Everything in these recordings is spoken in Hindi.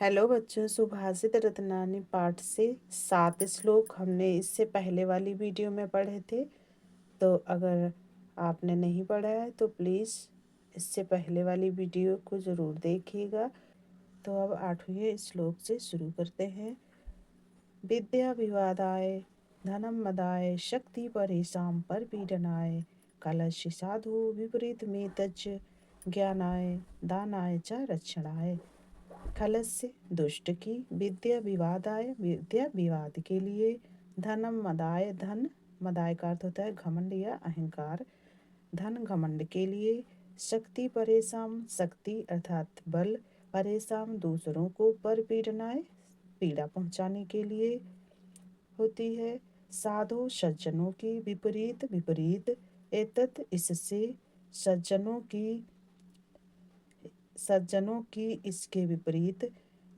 हेलो बच्चों, सुभाषित रत्नानी पाठ से 7 श्लोक हमने इससे पहले वाली वीडियो में पढ़े थे। तो अगर आपने नहीं पढ़ा है तो प्लीज़ इससे पहले वाली वीडियो को ज़रूर देखिएगा। तो अब 8वें श्लोक से शुरू करते हैं। विद्या विवादाय धनम मदाय शक्ति परेशान पर पीडनाय कलश साधु विपरीत में तज ज्ञानाय दानाय च रक्षणाय। खलस्य दुष्ट की, विद्या विवादाय विद्या विवाद के लिए, धनम मदाय धन मदाय का अर्थ होता है घमंड या अहंकार, धन घमंड के लिए, शक्ति परेशान शक्ति अर्थात बल, परेशान दूसरों को पर पीड़नाए पीड़ा पहुंचाने के लिए होती है, साधु सज्जनों की, विपरीत विपरीत एतत् इससे, सज्जनों की इसके विपरीत,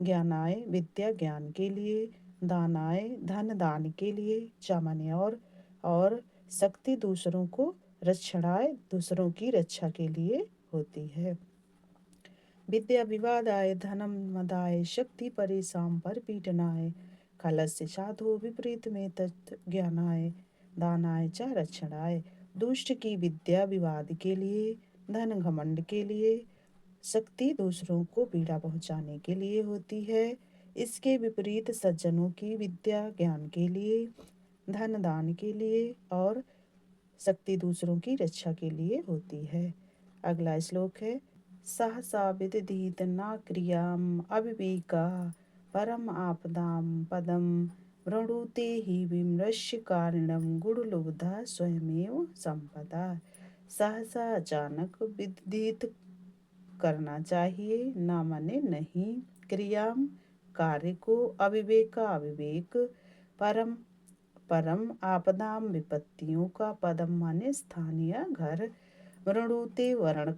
ज्ञानाय विद्या ज्ञान के लिए, दानाय धन दान के लिए, चामान्य और शक्ति दूसरों को, रक्षणाय दूसरों की रक्षा के लिए होती है। विद्या विवादाय धनम मदाय शक्ति परेशान पर पीटनाय खलस्य साधु विपरीत में तत् ज्ञानाय दानाय च रक्षणाय। दुष्ट की विद्या विवाद के लिए, धन घमंड के लिए, शक्ति दूसरों को पीड़ा पहुंचाने के लिए होती है। इसके विपरीत सज्जनों की विद्या ज्ञान के लिए, धन दान के लिए और शक्ति दूसरों की रक्षा के लिए होती है। अगला श्लोक है। सहसा विदधीत न क्रियाम अविवेका परम आपदाम पदम वृणुते ही विमृश्य कारणम गुणलुब्धा स्वयमेव संपदा। सहसा अचानक विदित करना चाहिए, ना माने नहीं, क्रियाम कार्य को, अविवेक का अविवेक, परम परम आपदाम विपत्तियों का, पदम माने स्थानीय घर, वृणुते वर्ण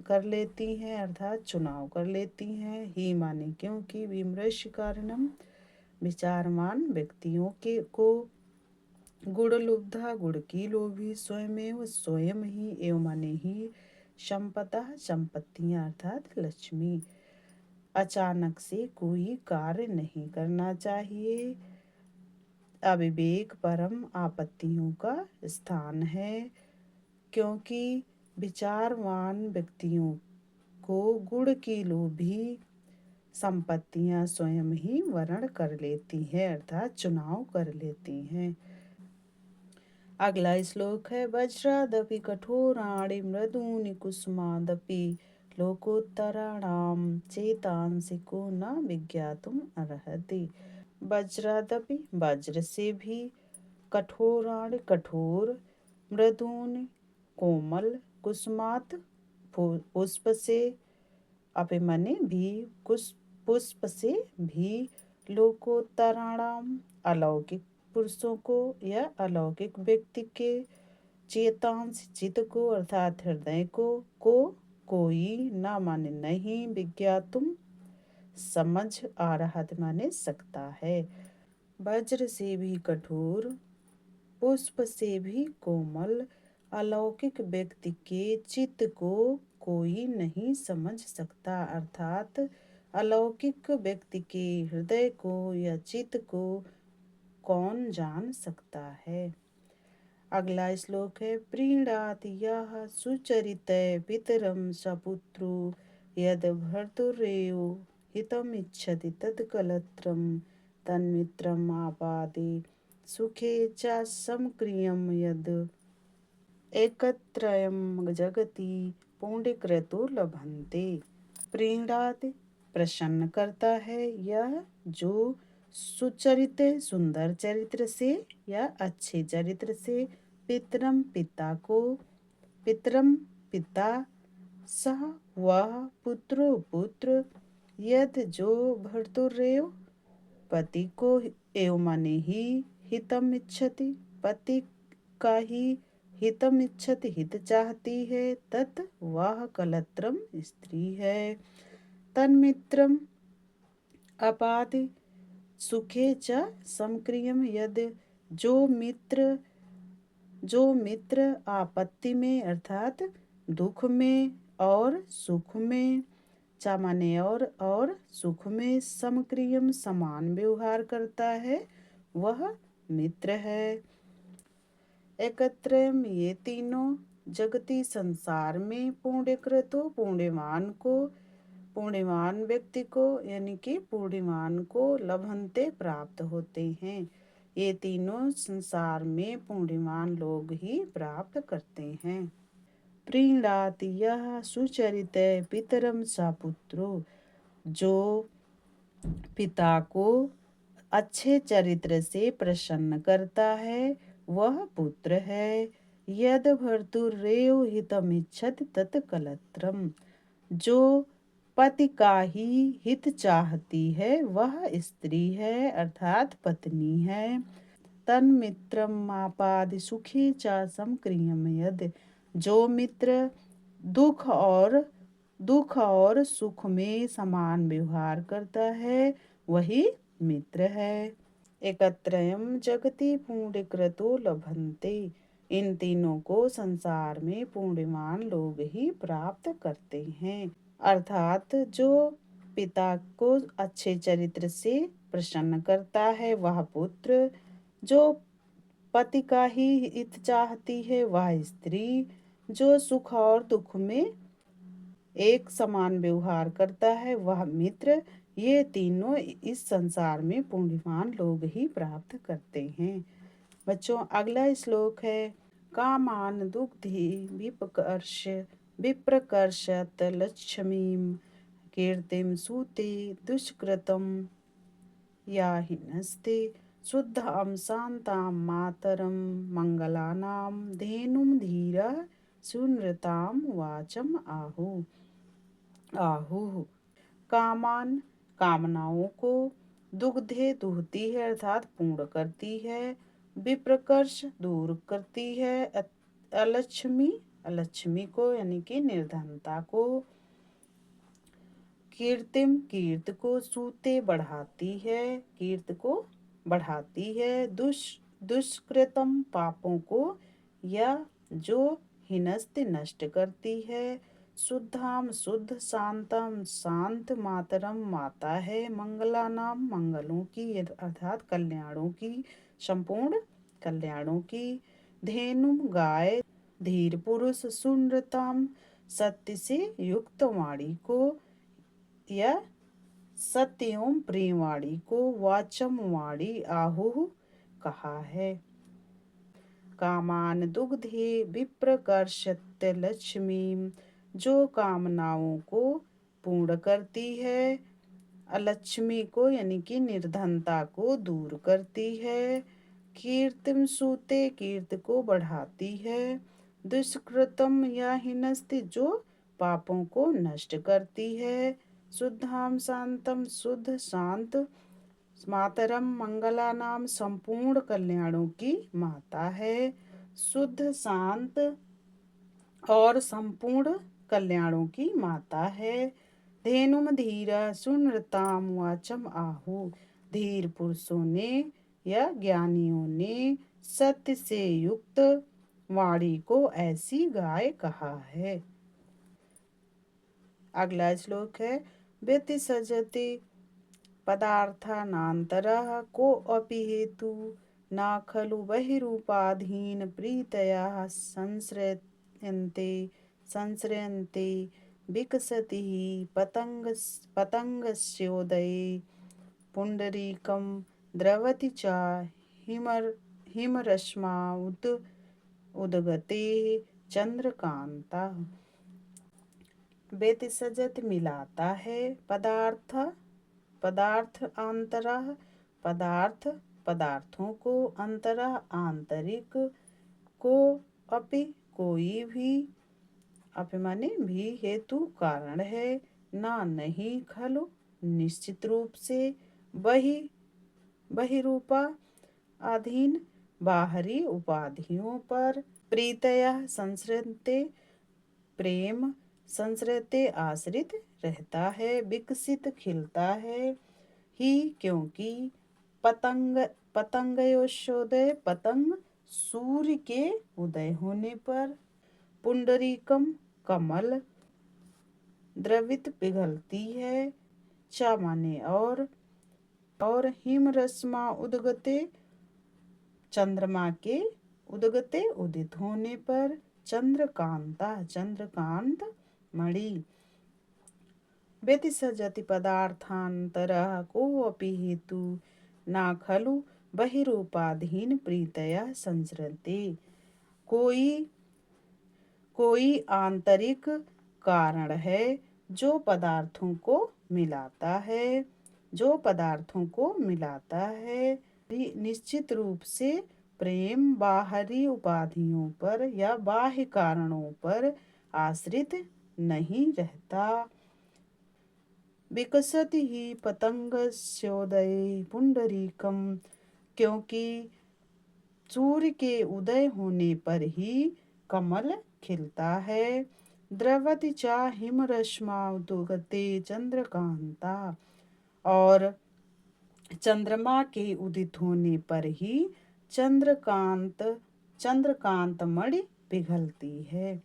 कर लेती हैं अर्थात चुनाव कर लेती हैं, ही माने क्योंकि, विमर्श कारणम विचारमान व्यक्तियों के को, गुण लुब्धा गुण की लोभी, स्वयमेव स्वयं ही, एवं माने ही, संपदा संपत्तियां अर्थात लक्ष्मी। अचानक से कोई कार्य नहीं करना चाहिए। अविवेक परम आपत्तियों का स्थान है, क्योंकि विचारवान व्यक्तियों को गुण की लोभी संपत्तियां स्वयं ही वर्ण कर लेती हैं अर्थात चुनाव कर लेती हैं। अगला श्लोक है। वज्रादपि कठोराणि मृदूनि कुसुमादपि लोकोत्तराणाम चेतांसिको न विज्ञातुम अर्हति। वज्रादपि वज्र से भी, कठोराणि कठोर, मृदूनि कोमल, कुसुमात पुष्प से, अभिमन्य भी पुष्प से भी, लोकोत्तराणाम अलौकिक पुरुषों को या अलौकिक व्यक्ति के, चेतांश चित्त को अर्थात हृदय को कोई, ना माने नहीं, विज्ञातुम समझ आ रहा माने सकता है। वज्र से भी कठोर, पुष्प से भी कोमल, अलौकिक व्यक्ति के चित्त को कोई नहीं समझ सकता अर्थात अलौकिक व्यक्ति के हृदय को या चित्त को कौन जान सकता है। अगला श्लोक है। प्रीणाति यः सुचरितः पितरं सपुत्रो यद भर्तुरेव हितमिच्छति तत्कलत्रं तन्मित्रम् आपादे सुखे च समक्रियं यद एकत्रयं जगति पुण्यकृतो लभन्ते। प्रीणाति प्रसन्न करता है, यह जो सुचरित सुंदर चरित्र से या अच्छे चरित्र से, पितरम पिता को, पितरम पिता, सह वह, पुत्रो पुत्र, यद जो, भर्तुरेव पति को, एवं माने ही, हितम इच्छति पति का ही, हितम इच्छति हित चाहती है, तत् वह कलत्रम स्त्री है, तन्मित्रम अपादि सुखे च समक्रियम यद जो मित्र आपत्ति में अर्थात दुख में और सुख में सामान्य और सुख में समक्रियम समान व्यवहार करता है वह मित्र है। एकत्रम ये तीनों जगती संसार में पुण्यकृतो पुण्यवान व्यक्ति को यानी कि पुण्यवान को लभंते प्राप्त होते हैं। ये तीनों संसार में पुण्यवान लोग ही प्राप्त करते हैं। प्रीणाति यह सुचरित पितरम सा पुत्रो, जो पिता को अच्छे चरित्र से प्रसन्न करता है वह पुत्र है। यद भर्तुर्रेव हितमिच्छति तत् कलत्रम, जो पति का ही हित चाहती है वह स्त्री है अर्थात पत्नी है। तन्मित्रमापादि सुखी च समक्रियम यद, जो मित्र दुख और सुख में समान व्यवहार करता है वही मित्र है। एकत्रयम जगति पुण्यकृतो लभन्ते, इन तीनों को संसार में पुण्यवान लोग ही प्राप्त करते हैं अर्थात जो पिता को अच्छे चरित्र से प्रसन्न करता है वह पुत्र, जो पति का ही हित चाहती है वह स्त्री, जो सुख और दुख में एक समान व्यवहार करता है वह मित्र। ये तीनों इस संसार में पुण्यवान लोग ही प्राप्त करते हैं। बच्चों अगला श्लोक है कामान दुग्धि विप्रकर्षत लक्ष्मीम कीर्तिम सूते दुष्कृतम या हिनस्ते शुद्धां शांतां मातरं मंगलानां धेनुं धीरा सुनृतां वाचम आहुः। कामान कामनाओं को, दुग्धे दुहती है अर्थात पूर्ण करती है, विप्रकर्ष दूर करती है, अलक्ष्मी को यानी कि निर्धनता को, कीर्तिम कीर्त को, सूते बढ़ाती है कीर्त को बढ़ाती है, दुष्कृतम पापों को या जो हिनस्त नष्ट करती है, शुद्धाम शुद्ध, शांतम शांत, मातरम माता है, मंगलानाम मंगलों की अर्थात कल्याणों की, संपूर्ण कल्याणों की, धेनुम गाय, धीर पुरुष, सुनृताम सत्य से युक्त वाणी को या सत्य एवं प्रेम वाणी को, वाचम वाणी आहुः कहा है। कामान दुग्धे विप्रकर्षत्य लक्ष्मी, जो कामनाओं को पूर्ण करती है, अलक्ष्मी को यानी कि निर्धनता को दूर करती है, कीर्तिम सूते कीर्त को बढ़ाती है, दुष्कृतम या हिनस्ति जो पापों को नष्ट करती है, शुद्धाम शांतम शुद्ध शांत, मातरम मंगलानाम संपूर्ण कल्याणों की माता है, शुद्ध शांत और संपूर्ण कल्याणों की माता है, धेनुम धीरा सुनृताम वाचम आहु, धीर पुरुषों ने या ज्ञानियों ने सत्य से युक्त वाणी को ऐसी गाय कहा है। अगला श्लोक है व्यतिसजति पदार्थानान्तरः कोऽपि हेतु न खलु बहिरूपाधीन प्रीतयः संश्रयन्ते विकसति हि पतङ्गस्योदये पुण्डरीकं द्रवति च हिमरश्मा उदगतेः चंद्रकांता। व्यतिसजत मिलाता है, पदार्थांतरः पदार्थों को, अंतरः आंतरिक को, अपि कोई भी, अपि माने भी, हेतु कारण है, ना नहीं, खलु निश्चित रूप से, बहिरूपा अधीन बाहरी उपाधियों पर, प्रीतया संश्रयते प्रेम संश्रयते आश्रित रहता है, विकसित खिलता है, ही क्योंकि पतंगयोशोदय पतंग सूर्य के उदय होने पर, पुंडरीकम कमल, द्रवित पिघलती है। च माने और हिमरश्मा उदगते, चंद्रमा के उदगते उदित होने पर। चंद्रकांता चंद्रकांत मणि। व्यतिसजति पदार्थान्तरः कोऽपि हेतु न खलु बहिरूपाधीन प्रीतया संसरते। कोई आंतरिक कारण है जो पदार्थों को मिलाता है, निश्चित रूप से प्रेम बाहरी उपाधियों पर या बाह्य कारणों पर आश्रित नहीं रहता। विकसति ही पतंगस्योदये पुंडरीकम, क्योंकि सूर्य के उदय होने पर ही कमल खिलता है। द्रवति चा हिमरश्मा उदगते चंद्रकांता, और चंद्रमा के उदित होने पर ही चंद्रकांत मणि पिघलती है।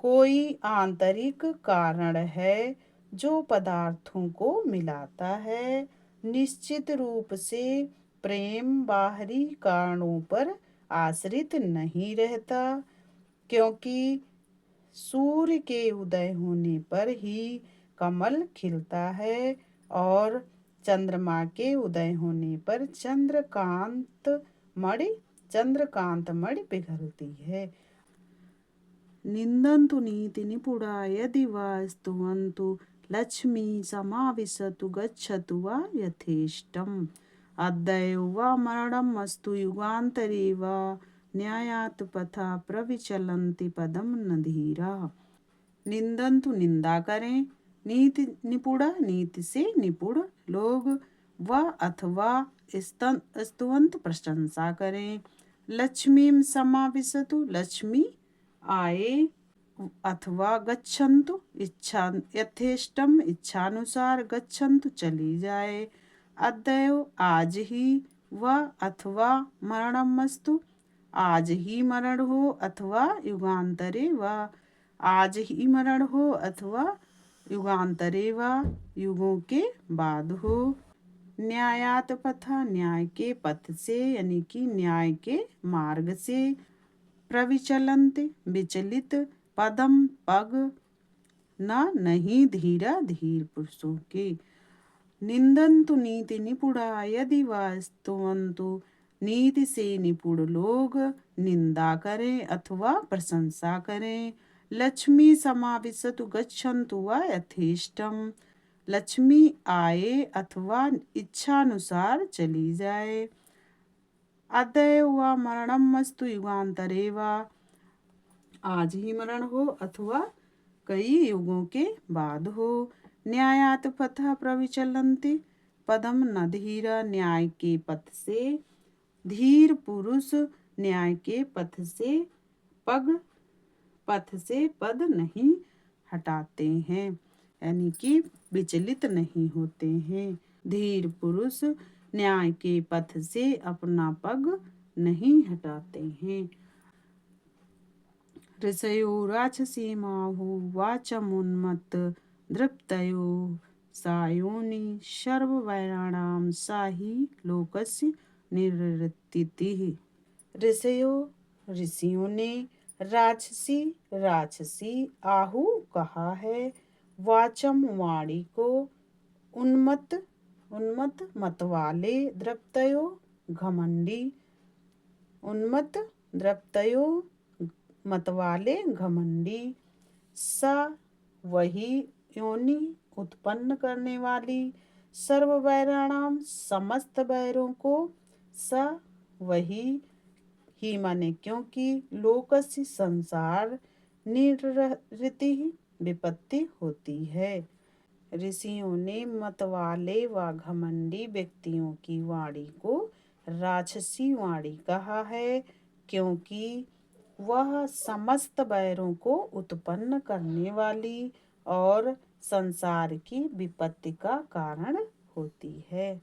कोई आंतरिक कारण है जो पदार्थों को मिलाता है, निश्चित रूप से प्रेम बाहरी कारणों पर आश्रित नहीं रहता, क्योंकि सूर्य के उदय होने पर ही कमल खिलता है और चंद्रमा के उदय होने पर चंद्रकांत मणि पिघलती है। निंदन्तु नीति निपुणा यदि वा स्तुवन्तु, लक्ष्मी समाविशतु गच्छतु वा यथेष्टम्। अद्यैव वा मरणम् अस्तु युगान्तरे वा, न्यायात् पथा प्रविचलन्ति पदम न धीरा। निंदन्तु निंदा करें, नीति निपुणा नीति से निपुण लोग, व अथवा स्तुवंत प्रशंसा करें। लक्ष्मीं समाविशतु लक्ष्मी आए, अथवा गच्छन्तु यथेष्टम इच्छानुसार, गच्छन्तु चली जाए। अद्यैव आज ही, व अथवा मरणमस्तु आज ही मरण हो, अथवा युगांतरे व आज ही मरण हो, अथवा युगांतरे व युगों के बाद हो। न्यायात पथा न्याय के पथ से, यानी कि न्याय के मार्ग से। प्रविचलंत विचलित, पदम पग, न नहीं धीरा धीर पुरुषों के। निंदन्तु नीति निपुणा यदि वा स्तुवन्तु, नीति से निपुण लोग निंदा करें अथवा प्रशंसा करें। लक्ष्मी समाविशतु गच्छन्तु वा यथेष्टम, लक्ष्मी आए अथवा इच्छानुसार चली जाए। अद्यैव वा मरणमस्तु युगांतरे वा, आज ही मरण हो अथवा कई युगों के बाद हो। न्यायात पथा प्रविचलन्ति पदम न धीरा, न्याय के पथ से धीर पुरुष न्याय के पथ से पद नहीं हटाते हैं, यानी कि विचलित नहीं होते हैं। धीर पुरुष न्याय के पथ से अपना पग नहीं हटाते हैं। ऋषयो राक्षसीमाहु वाचमुन्मत्त, दृप्तयो सायोनि सर्ववैराणां साहि लोकस्य निरृत्तिः। ऋषियों ने राक्षसी आहु कहा है, वाचम वाणी को, उन्मत्त मतवाले, दृप्तयो घमंडी, सा वही योनि उत्पन्न करने वाली, सर्व वैराणाम समस्त वैरों को, स वही ही माने क्योंकि, लोकस्य संसार, निरृति विपत्ति होती है। ऋषियों ने मतवाले व घमंडी व्यक्तियों की वाणी को राक्षसी वाणी कहा है, क्योंकि वह समस्त वैरों को उत्पन्न करने वाली और संसार की विपत्ति का कारण होती है।